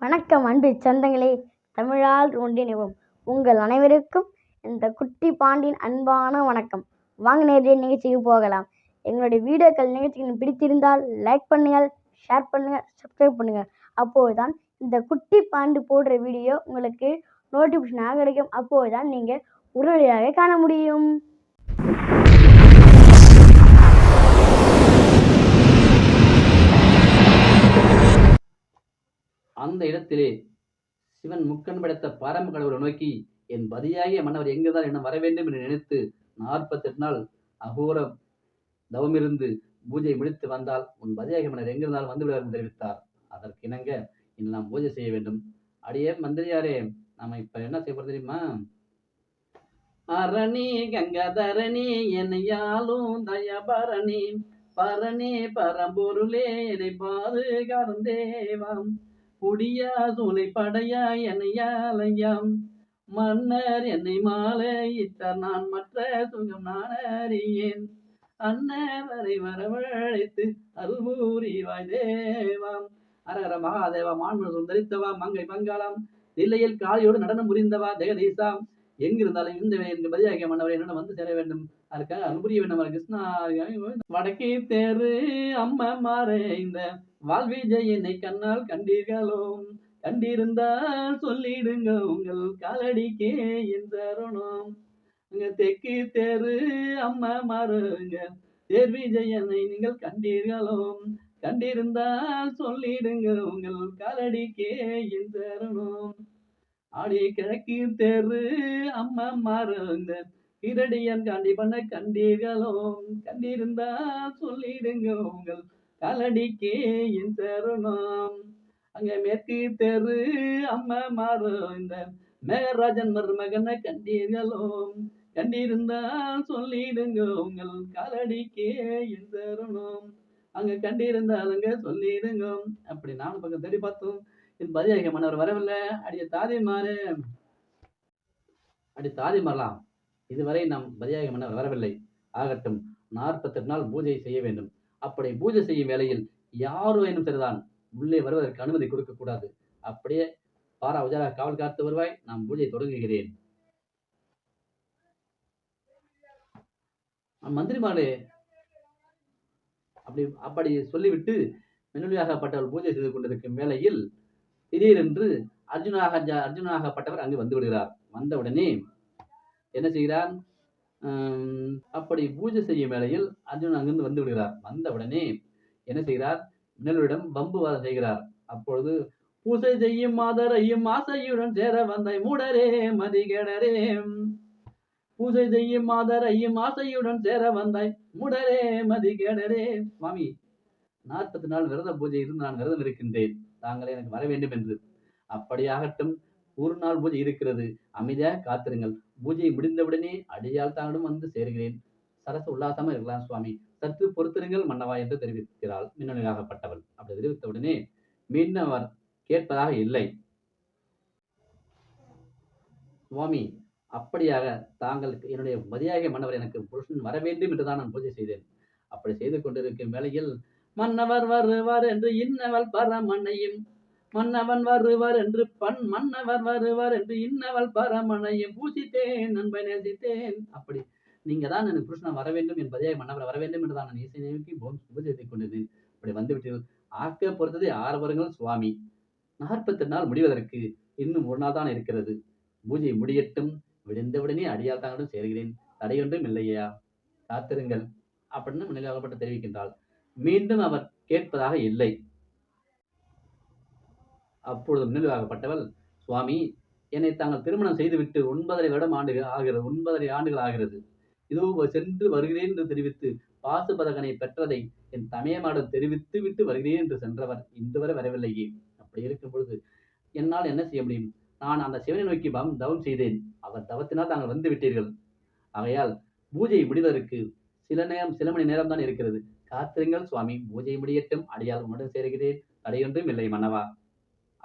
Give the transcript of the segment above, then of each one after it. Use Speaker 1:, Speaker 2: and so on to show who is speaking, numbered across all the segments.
Speaker 1: வணக்கம் அன்பு சொந்தங்களே, தமிழால் ஒன்றிணைவோம். உங்கள் அனைவருக்கும் இந்த குட்டி பாண்டியின் அன்பான வணக்கம். வாங்க நேரடியாக நிகழ்ச்சிக்கு போகலாம். எங்களுடைய வீடியோக்கள் நிகழ்ச்சிகள் பிடித்திருந்தால் லைக் பண்ணுங்கள், ஷேர் பண்ணுங்கள், சப்ஸ்கிரைப் பண்ணுங்கள். அப்போதுதான் இந்த குட்டி பாண்டி போடுற வீடியோ உங்களுக்கு நோட்டிஃபிகேஷனாக கிடைக்கும். அப்போதுதான் நீங்கள் உடனடியாக காண முடியும்.
Speaker 2: அந்த இடத்திலே சிவன் முக்கன் படைத்த பாரம்ப கடவுளை நோக்கி, என் பதியாகிய மன்னவர் எங்குதான் என்ன வர வேண்டும் என்று நினைத்து 48 நாள் அகோர தவமிருந்து பூஜை முடித்து வந்தால் உன் பதியாகிய மன்னர் எங்கிருந்தாலும் வந்து விடுவார் என்று தெரிவித்தார். அதற்கு இணங்க இன்று நாம் பூஜை செய்ய வேண்டும். அடியே மந்திரியாரே, நாம இப்ப என்ன செய்ய போறது தெரியுமா? அரணி கங்கதரணி என்னையாலும் தயபரணி பரணி பரம்பொருளே என்னை பாதுகாரும் தேவாம் குடியா சூளை படையா என்னையாலையாம் மன்னர் என்னை மாலையிட்டார் நான் மற்ற சுகம் நான் அறியேன் அன்னவரை வரவழைத்து அருள்பூரிவாய் தேவாம் அரகர மகாதேவா மான்மன சுந்தரித்தவா மங்கை பங்காளாம் தில்லையில் காளியோடு நடனம் புரிந்தவா ஜெகதீசாம் எங்கிருந்தாலும் இந்த எனக்கு பதிலாகிய மன்னவரை என்னிடம் வந்து சேர வேண்டும். அதுக்காக அனுபுரிய வேண்டும். கிருஷ்ணா வடக்கே தேரு அம்மா மறைந்த வாழ்விஜயனை கண்ணால் கண்டீர்களோ? கண்டிருந்தால் சொல்லிடுங்க உங்கள் காலடிக்கே என் தருணம். தெற்கு தேரு அம்மா மருங்க தேர் விஜயனை நீங்கள் கண்டீர்களோ? கண்டிருந்தால் சொல்லிடுங்க உங்கள் காலடிக்கே என் தருணம். ஆடி கிழக்கு தெரு அம்மா மருங்க இரடியன் காண்டி பண்ண கண்டீர்களோ? கண்டிருந்தால் சொல்லிடுங்க உங்கள் காலடிக்கே என் தருணம். அங்க மேற்கு தெரு அம்மா மருந்த மேகராஜன் மருமகனை கண்டீர்களோ? கண்டிருந்தால் சொல்லிடுங்க உங்கள் காலடிக்கே என் தருணம். அங்க கண்டிருந்தாலுங்க சொல்லிடுங்க. அப்படி நானும் பக்கம் தேடி பார்த்தோம். என் பதிலாகிய மன்னர் வரவில்லை. அடி தாதி மாறலாம். இதுவரை நம் பதிலாகிய மன்னர் வரவில்லை. ஆகட்டும், 48 நாள் பூஜை செய்ய வேண்டும். அப்படி பூஜை செய்யும் வேளையில் யாரோ எனும் சரிதான் உள்ளே வருவதற்கு அனுமதி கொடுக்க கூடாது. அப்படியே பாரா உஜாரா காவல் காத்து வருவாய், நாம் பூஜை தொடங்குகிறேன். மந்திரிமாரே அப்படி சொல்லிவிட்டு மின்னொலியாகப்பட்டவர் பூஜை செய்து கொண்டிருக்கும் வேளையில் திடீரென்று அர்ஜுனாகப்பட்டவர் அங்கு வந்து விடுகிறார். வந்தவுடனே என்ன செய்கிறார்? அப்படி பூஜை செய்யும் வேளையில் அர்ஜுன் அங்கிருந்து வந்து விடுகிறார். வந்தவுடனே என்ன செய்கிறார்? மின்னலிடம் வம்புவாதம் செய்கிறார். அப்பொழுது பூஜை செய்யும் மாதரையும் ஆசையுடன் சேர வந்தாய் மூடரே மதிகேடரே. பூஜை செய்யும் மாதரையும் ஆசையுடன் சேர வந்தாய் மூடரே மதிகேடரே. சுவாமி, 40 நாள் விரத பூஜை இருந்து நான் விரதம் இருக்கின்றேன். தாங்கள் எனக்கு வர வேண்டும் என்று. அப்படியாகட்டும், ஒரு நாள் பூஜை இருக்கிறது, அமைதியாக காத்திருங்கள். பூஜை முடிந்தவுடனே அடியால் தானிடம் வந்து சேருகிறேன். சரச உல்லாசமா இருக்கலாம் சுவாமி, சற்று பொறுத்திருங்கள் மன்னவா என்று தெரிவிக்கிறாள் மின்னொலியாகப்பட்டவள். அப்படி தெரிவித்தவுடனே மீண்டும் அவர் கேட்பதாக இல்லை. சுவாமி, அப்படியாக தாங்களுக்கு என்னுடைய மதியாகிய மன்னவர் எனக்கு புருஷன் வர வேண்டும் என்றுதான் நான் பூஜை செய்தேன். அப்படி செய்து கொண்டிருக்கும் வேளையில் மன்னவர் வருவார் என்று இன்னவள் பரமனையும் மன்னவன் வருவார் என்று மன்னவர் வருவார் என்று இன்னவள் பரமனையும் பூசித்தேன் நண்பை நேசித்தேன். அப்படி நீங்க தான் எனக்கு புருஷன் வர வேண்டும், என் பதியாகிய மன்னவர் வர வேண்டும் என்று தான் நான் இசை நோக்கி பூஜை செய்து கொண்டிருந்தேன். அப்படி வந்துவிட்டீர்கள். ஆக்க பொறுத்தது 6 வருங்கள் சுவாமி. 48 நாள் முடிவதற்கு இன்னும் ஒரு நாள் தான் இருக்கிறது. பூஜை முடியட்டும், விடிந்தவுடனே அடியால் தாங்களும் சேர்கிறேன். தடையொன்றும் இல்லையா, காத்திருங்கள் அப்படின்னு மின்னலியாகப்பட்டு தெரிவிக்கின்றாள். மீண்டும் அவர் கேட்பதாக இல்லை. அப்பொழுது மின்னலியாகப்பட்டவள், சுவாமி, என்னை தாங்கள் திருமணம் செய்துவிட்டு 9.5 ஆண்டுகள் ஆகிறது. இதோ சென்று வருகிறேன் என்று தெரிவித்து பாசுபதகனை பெற்றதை என் தமையமாடம் தெரிவித்து விட்டு வருகிறேன் என்று சென்றவர் இன்று வரை வரவில்லையே. அப்படி இருக்கும் பொழுது என்னால் என்ன செய்ய முடியும்? நான் அந்த சிவனை நோக்கி தவம் செய்தேன். அவர் தவத்தினால் தாங்கள் வந்து விட்டீர்கள். ஆகையால் பூஜை முடிவதற்கு சில மணி நேரம் தான் இருக்கிறது. காத்திருங்கள் சுவாமி, பூஜை முடியட்டும், அடியால் உன்னுடன் சேர்கிறேன். தடையொன்றும் இல்லை மன்னவா.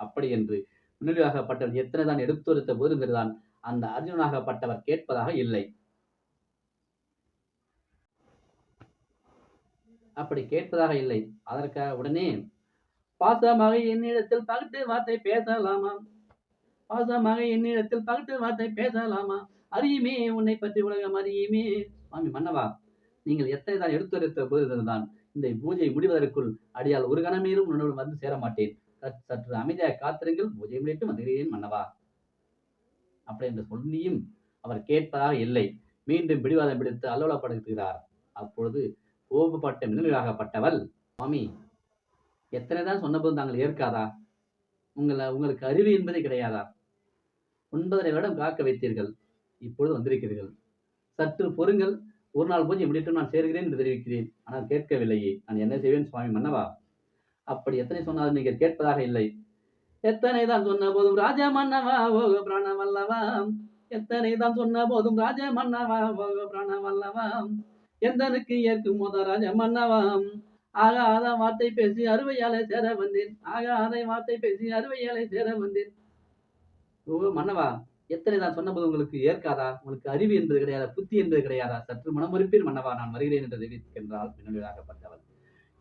Speaker 2: அப்படி என்று மின்னலியாகப்பட்டவர் எத்தனை தான் எடுத்துரைத்த போதும் சரிதான் அந்த அர்ஜுனாகப்பட்டவர் கேட்பதாக இல்லை. அப்படி கேட்பதாக இல்லை. அதற்காக உடனே பாசமாக என்னிடத்தில் பகட்டு வார்த்தை பேசலாமா? பாசமாக என்னிடத்தில் பகட்டு வார்த்தை பேசலாமா? அறியுமே உன்னை பற்றி உலகம் அறியுமே. சுவாமி மன்னவா, நீங்கள் எத்தனை தான் எடுத்துரைத்த போதுதான் இந்த பூஜை முடிவதற்குள் அடியால் ஒரு கணமேலும் உன்னுடன் வந்து சேர மாட்டேன். சற்று அமைதியாக காத்திருங்கள், பூஜை முடித்து வந்துகிறேன் மன்னவா. அப்படி என்று சொல்லியும் அவர் கேட்பதாக இல்லை. மீண்டும் பிடிவாதம் பிடித்து அல்லோலப்படுத்துகிறார். அப்பொழுது கோபப்பட்ட மின்னலாகப்பட்டவள், சுவாமி, எத்தனைதான் சொன்னபோது தாங்கள் ஏற்காதா? உங்களுக்கு அறிவு என்பதே கிடையாதா? 9.5 வருடம் காக்க வைத்தீர்கள், இப்பொழுது வந்திருக்கிறீர்கள். சற்று பொறுங்கள், ஒரு நாள் பூஜை முடித்து நான் சேர்கிறேன் என்று தெரிவிக்கிறேன். ஆனால் கேட்கவில்லையே, நான் என்ன செய்வேன் சுவாமி மன்னவா? அப்படி எத்தனை சொன்னாலும் நீங்கள் கேட்பதாக இல்லை. எத்தனை தான் சொன்ன போதும் ராஜா மன்னவா ஓக பிராணவல்லவா, எத்தனை தான் சொன்ன போதும் ராஜா மன்னவா ஓக பிராணவல்லவா, எந்தனுக்கு ஏற்கும் மோத ராஜா மன்னவாம். ஆகாத வார்த்தை பேசி அறுவையாலை சேர வந்தேன், ஆகாத வார்த்தை பேசி அறுவையாலை சேர வந்தேன். ஓ மன்னவா, எத்தனை தான் சொன்னபோது உங்களுக்கு ஏற்காதா? உங்களுக்கு அறிவு என்பது கிடையாதா? புத்தி என்பது கிடையாதா? சற்று மனமுறிப்பீர் மன்னவா, நான் வருகிறேன் என்று தெரிவிக்கின்றாள் வினோலியாகப்பட்டவள்.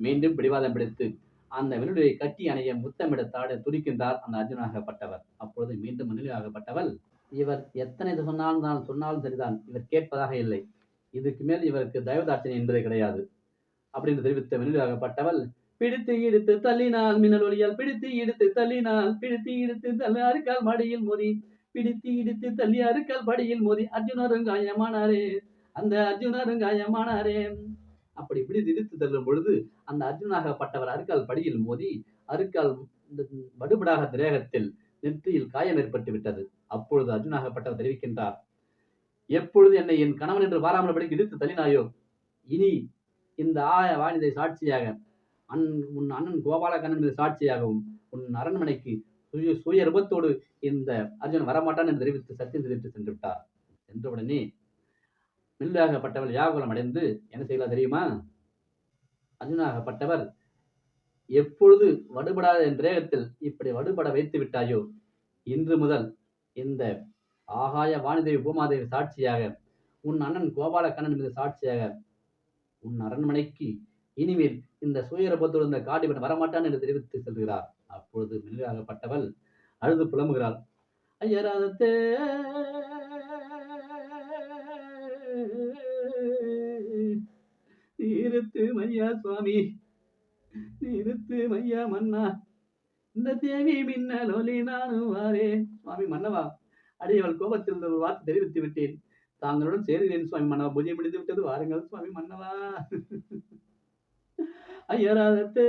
Speaker 2: மீண்டும் பிடிவாதம் பிடித்து அந்த வினோலியை கட்டி அணைய முத்தமிட தாட துடிக்கின்றார் அந்த அர்ஜுனாகப்பட்டவர். அப்பொழுது மீண்டும் வினோலியாகப்பட்டவள், இவர் எத்தனை சொன்னாலும் சரிதான், இவர் கேட்பதாக இல்லை. இதுக்கு மேல் இவருக்கு தயவுதாட்சணை என்பது கிடையாது அப்படின்னு தெரிவித்த வினோலியாகப்பட்டவள், பிடித்து இடுத்து தள்ளினால் மின்னல் ஒளியால், பிடித்து இடுத்து தள்ளினால், பிடித்து இடுத்து தள்ளி அறுக்கால் மடியில் மோதி, பிடித்து இடுத்து தள்ளி அறுக்கால் படியில் மோதி, அர்ஜுனரும் காயமானாரே, அந்த அர்ஜுனரும் காயமானாரே. அப்படி பிடித்து இடுத்து தள்ளும் பொழுது அந்த அர்ஜுனாகப்பட்டவர் அறுக்கால் படியில் மோதி அறுக்கால் வடுபடாக திரேகத்தில் நெற்றியில் காயம் ஏற்பட்டு விட்டது. அப்பொழுது அர்ஜுனாகப்பட்டவர் தெரிவிக்கின்றார், எப்பொழுது என்னை என் கணவன் என்று வாராமல் படிக்க இழுத்து தள்ளினாயோ, இனி இந்த வாணிதை சாட்சியாக உன் அண்ணன் கோபாலகண்ணன் மீது சாட்சியாகவும் உன் அரண்மனைக்கு சுய ரூபத்தோடு இந்த அர்ஜுனன் வரமாட்டான் என்று தெரிவித்து சத்தியம் தெரிவித்து சென்று விட்டார். சென்றவுடனே மில்லாகப்பட்டவர் வியாகுலம் அடைந்து என்ன செய்யலாம் தெரியுமா? அர்ஜுனாகப்பட்டவர், எப்பொழுது வடுபடாத என் திரேகத்தில் இப்படி வடுபட வைத்து விட்டாயோ, இன்று முதல் இந்த ஆகாய வாணிதேவி பூமாதேவி சாட்சியாக உன் அண்ணன் கோபாலகண்ணன் மீது சாட்சியாக உன் அரண்மனைக்கு இனிமேல் இந்த சுயரூபத்தோடு இந்த காடிவன் வரமாட்டான் என்று தெரிவித்து செல்கிறார். அப்பொழுது மில்லாகப்பட்டவள் அழுது புலம்புகிறாள். ஐயராதத்தே நிறுத்து மையா சுவாமி, நிறுத்து மையா மன்னா, இந்த தேவி மின்னலொலி நானும் வாரேன். சுவாமி மன்னவா, அடியவள் கோபத்தில் ஒரு வார்த்தை தெரிவித்து விட்டேன், தாங்களுடன் சேர்கிறேன் சுவாமி மன்னவா, பூஜை முடிந்து விட்டது, வாருங்கள் சுவாமி மன்னவா. ஐயராதத்தே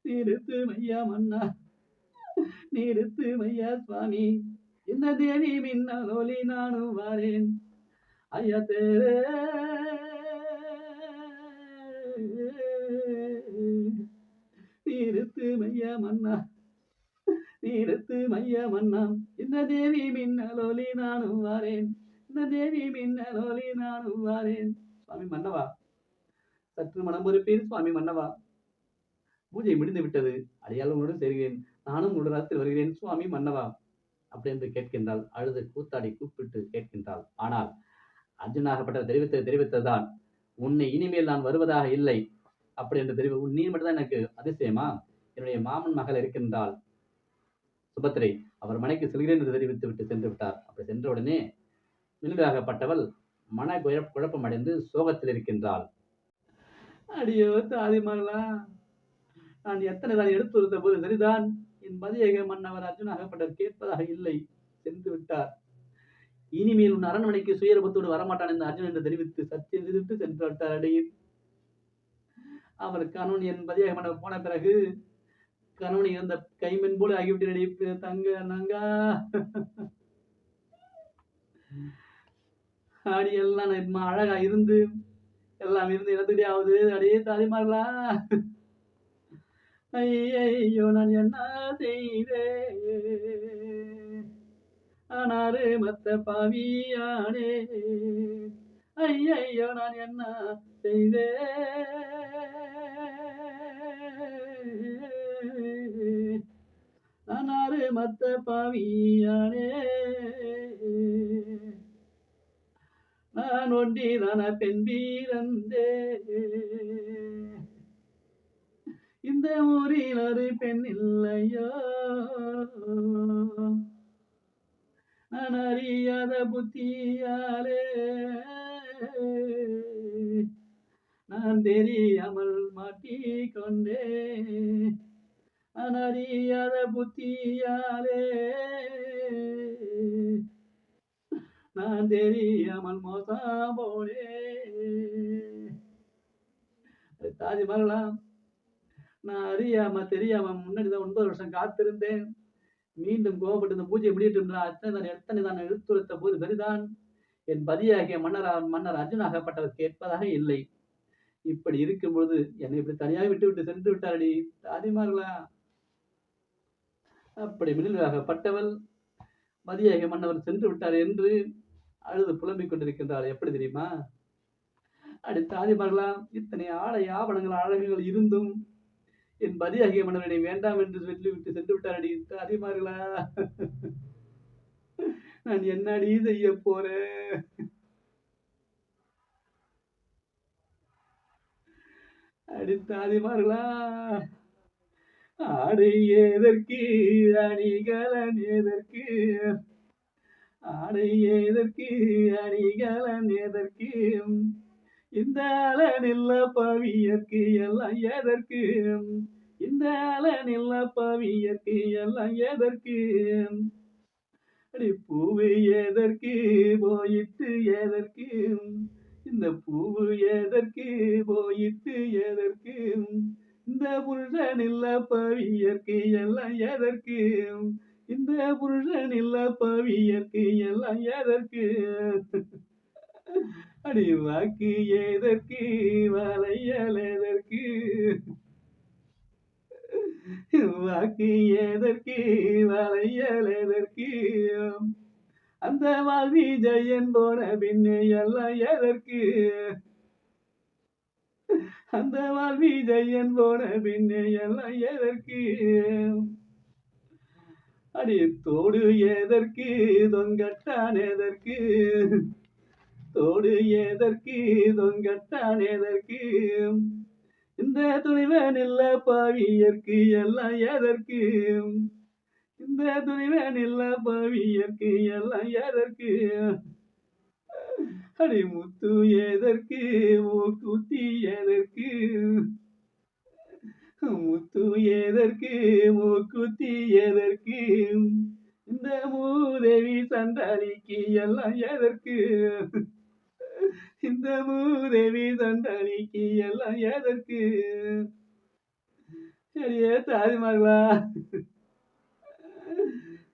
Speaker 2: நிறுத்து மையா மன்னா, நிறுத்து மையா சுவாமி, இந்த தேவி மின்னலொலி நானும் வாரேன். ஐயா தேரே நிறுத்து மையா மன்னா, நிறுத்து மையா மன்னா, இந்த தேவி மின்னலொலி நானும் வாரேன், இந்த தேவி மின்னலொலி நானும் வாரேன். சுவாமி மன்னவா, சற்று மனம் பொறுப்பீர் சுவாமி மன்னவா, பூஜை முடிந்து விட்டது, அடியால் உங்களுடன் சேர்கிறேன், நானும் உங்களுடன் ராத்திரி வருகிறேன் சுவாமி மன்னவா அப்படி என்று கேட்கின்றாள். அழுது கூத்தாடி கூப்பிட்டு கேட்கின்றாள். ஆனால் அர்ஜுனாகப்பட்ட தெரிவித்ததுதான், உன்னை இனிமேல் நான் வருவதாக இல்லை அப்படி என்று நீ மட்டும்தான் எனக்கு அதிசயமா? என்னுடைய மாமன் மகள் இருக்கின்றாள் சுபத்திரை, அவர் மனைக்கு செல்கிறேன் என்று தெரிவித்து விட்டு சென்று விட்டார். அப்படி சென்றவுடனே மின்னலாகப்பட்டவள் மன குழப்பம் அடைந்து சோகத்தில் இருக்கின்றாள். அடியோ தாதி மகளா, நான் எத்தனை தான் எடுத்துரைத்த போது சரிதான், என் மதியக மன்னவர் அர்ஜுனாகப்பட்டவர் கேட்பதாக இல்லை, சென்று விட்டார். இனிமேல் உன் அரண்மனைக்கு சுயரூபத்தோடு வரமாட்டான் என்று அர்ஜுன் என்று தெரிவித்து சத்தியம் தெரிவித்து சென்று விட்டார். அடியில் அவர் கணவன் என் மதியக மன்னவர் போன பிறகு கணவன் இருந்த கைமென் போல ஆகிவிட்டு தங்க நங்கா அடி எல்லாம் அழகா இருந்து எல்லாம் இருந்து இனத்துடையாவது அடியே தாதிமார்களா, ஐயோ நான் என்ன செய்தேன், ஆனாரு மத்த பாவியானே, ஐயோ நான் என்ன செய்தேன், ஆனாரு மத்த பாவியானே, நான் ஒண்டிதான பெண் வீரந்தே. இந்த ஊரில் ஒரு பெண் இல்லையோ, நான் அறியாத புத்தியாலே நான் தெரியாமல் மாட்டிக்கொண்டே. நான் அறியாத புத்தியாலே நான் தெரியாமல் மோசம் போனே. தாஜ்மஹாலாம் நான் அறியாம தெரியாம முன்னாடிதான் 9 வருஷம் காத்திருந்தேன். மீண்டும் கோபப்பட்டு இந்த பூஜையை முடியட்டும் எத்தனை தான் எடுத்துரைத்த போது சரிதான். என் பதியாகிய மன்னர் அர்ஜுனாகப்பட்டவர் கேட்பதாக இல்லை. இப்படி இருக்கும்போது என்னை இப்படி தனியாக விட்டு சென்று விட்டாரடி தாதிமார்களா. அப்படி மின்னலாகப்பட்டவள் பதியாகிய மன்னவர் சென்று விட்டார் என்று அழுது புலம்பிக் கொண்டிருக்கின்றார். எப்படி தெரியுமா? அடி தாதிமார்களா, இத்தனை ஆடை ஆவணங்கள் அழகுகள் இருந்தும் என் பதியாகிய மன்னரை வேண்டாம் என்று சொல்லிவிட்டு சென்று விட்டாரடி தாதிமார்களா. நான் என்னடி செய்ய போறேன்? அடி தாதிமார்களா, ஆடை எதற்கு அணிகலன் எதற்கு, ஆடை எதற்கு அணிகலன் எதற்கு, இந்த அலனில்ல பவியற்கு எல்லாம் எதற்கு, இந்த அலனில்ல பவியற்கு எல்லாம் எதற்கு, அடி பூவு எதற்கு போயிட்டு எதற்கு, இந்த பூவு எதற்கு போயிட்டு எதற்கு, இந்த புருஷன் இல்ல பவியற்கு எல்லாம் எதற்கு, இந்த புருஷன் இல்ல பவியற்கு எல்லாம் எதற்கு, அடி வாக்கு எதற்கு வளையல் எதற்கு, வாக்கு எதற்கு வளையல் எதற்கு, அந்த வாழ்வி ஜெயன் போன பின்னே எல்லாம் எதற்கு, அந்த வாழ்வி ஜெயன் போன பின்னே எல்லாம் எதற்கு, அடி தோடு எதற்கு தொங்கட்டான் எதற்கு, தோடு எதற்கு தொங்கட்டான் எதற்கு, இந்த துணிவன் இல்ல பாவியற்கு எல்லாம் எதற்கு, இந்த துணிவன் இல்ல பாவியற்கு எல்லாம் எதற்கு, அடி முத்து எதற்கு மூக்குத்தி எதற்கு, முத்து எதற்கு மூக்குத்தி எதற்கு, இந்த மூதேவி சண்டாளிக்கு எல்லாம் எதற்கு, இந்த மூதேவி சண்டாளிக்கு எல்லாம் எதற்கு. சரியே தாதிமார்களா,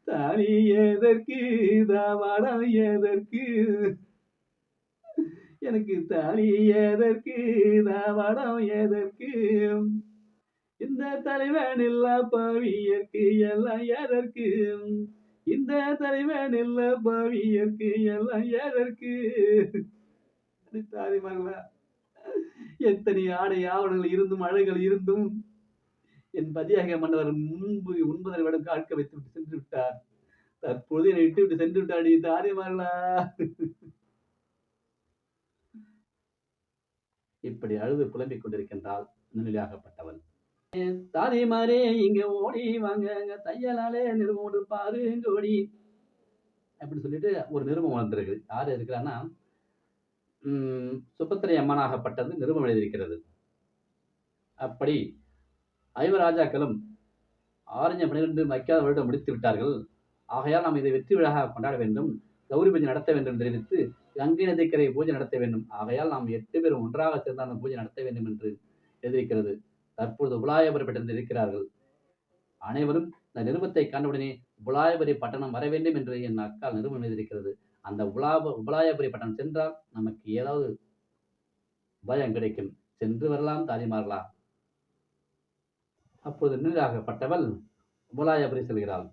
Speaker 2: தாலி எதற்கு தாவாடம் எதற்கு, எனக்கு தாலி எதற்கு தாவாடம் எதற்கு, இந்த தலைவன் இல்ல பாவியற்கு எல்லாம் எதற்கு, இந்த தலைவன் இல்ல பாவியற்கு எல்லாம் எதற்கு. தாதிமார்களா, எத்தனை ஆடை ஆவணங்கள் இருந்தும் அழகுகள் இருந்தும் என் பதியாக மன்னவர் முன்பு 9 வருடம் காட்க வைத்து விட்டு சென்று விட்டார். தற்போது என்னை விட்டு சென்று விட்டாடி தாதிமார்களா. இப்படி அழுது புலம்பிக் கொண்டிருக்கின்றாள் நிலையாகப்பட்டவள். தாதிமாரே இங்க ஓடி வாங்க, தையலாலே நிறுவனம் ஒன்று பாருங்க ஓடி அப்படின்னு சொல்லிட்டு ஒரு நிருபம் வந்திருக்கு. யாரு இருக்கிறான்னா சுபத்திரை அம்மனாகப்பட்டது நிருபம் எழுதியிருக்கிறது. அப்படி 5 ராஜாக்களும் ஆரஞ்ச 12 வைக்காத வருடம் முடித்து விட்டார்கள். ஆகையால் நாம் இதை வெற்றி விழாக கொண்டாட வேண்டும், கௌரி பூஜை நடத்த வேண்டும் என்று தெரிவித்து கங்கை நதிக்கரை பூஜை நடத்த வேண்டும். ஆகையால் நாம் 8 பேரும் ஒன்றாக சேர்ந்து அந்த பூஜை நடத்த வேண்டும் என்று எழுதியிருக்கிறது. தற்பொழுது உபலாயபுரி பட்டணத்தில் இருக்கிறார்கள். அனைவரும் இந்த நிருபத்தை கண்டவுடனே உபலாயபுரி பட்டணம் வர வேண்டும் என்று என் அக்கால் நிருபம் எழுதியிருக்கிறது. அந்த உபலாயபுரி பட்டணம் சென்றால் நமக்கு ஏதாவது உபாயம் கிடைக்கும், சென்று வரலாம் தாதிமார்களா. அப்போது நின்றாகப்பட்டவள் உபலாயபுரி செல்கிறாள்.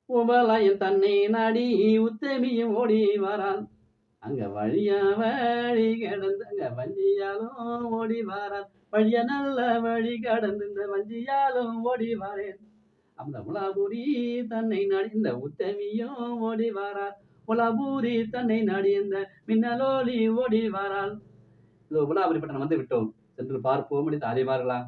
Speaker 2: உபலாயம் தன்னை நாடி உத்தமியும் ஓடி வாரான், அங்க வழியா வழி கடந்து அங்க வஞ்சியாலும் ஓடி வாரான், வழிய நல்ல வழி கடந்து இந்த வஞ்சியாலும் ஓடி வாரேன், அந்த உலாபுரி தன்னை நாடி இந்த உத்தமியும் ஓடி வாரார், புலாபூரி தன்னை நாடி இந்த மின்னலோலி ஓடி வாரால். இதோ புலாபுரி பட்டணம் வந்து விட்டோம், சென்று பார்ப்போம் என்று அறிவார்களா?